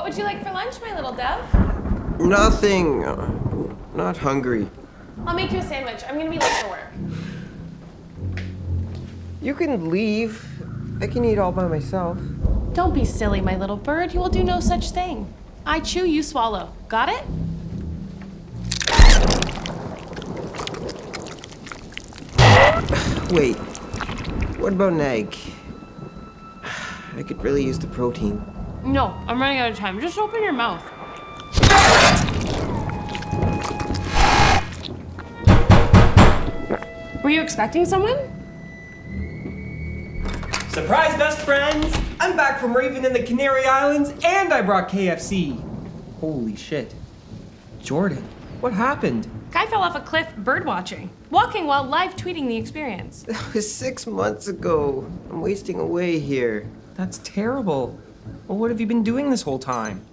would you like for lunch, my little dove? Nothing. Not hungry. I'll make you a sandwich. I'm gonna be late for work. You can leave. I can eat all by myself. Don't be silly, my little bird. You will do no such thing. I chew, you swallow. Got it? Wait. What about an egg? I could really use the protein. No, I'm running out of time. Just open your mouth. Were you expecting someone? Surprise, best friends! I'm back from Raven in the Canary Islands, and I brought KFC. Holy shit. Jordan, what happened? Guy fell off a cliff bird watching, walking while live tweeting the experience. That was 6 months ago. I'm wasting away here. That's terrible. Well, what have you been doing this whole time?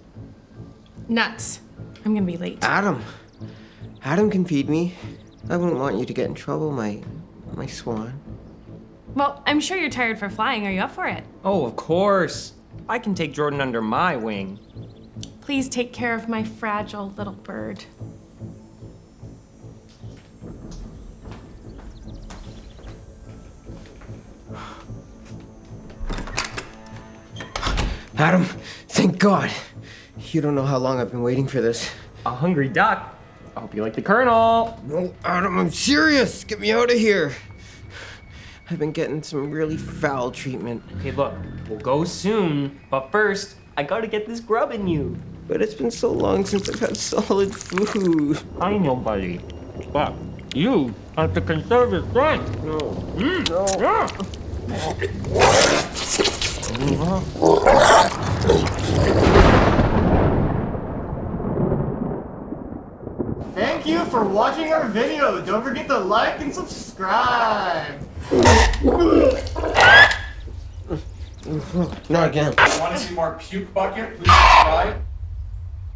Nuts. I'm gonna be late. Adam can feed me. I wouldn't want you to get in trouble, my swan. Well, I'm sure you're tired for flying. Are you up for it? Oh, of course. I can take Jordan under my wing. Please take care of my fragile little bird. Adam, thank God. You don't know how long I've been waiting for this. A hungry duck. I hope you like the Colonel. No, Adam, I'm serious. Get me out of here. I've been getting some really foul treatment. Hey, look, we'll go soon. But first, I gotta get this grub in you. But it's been so long since I've had solid food. I know, buddy. But you have to conserve your strength. No. No. Thank you for watching our video. Don't forget to like and subscribe. Not again. Want to see more puke bucket? Please subscribe.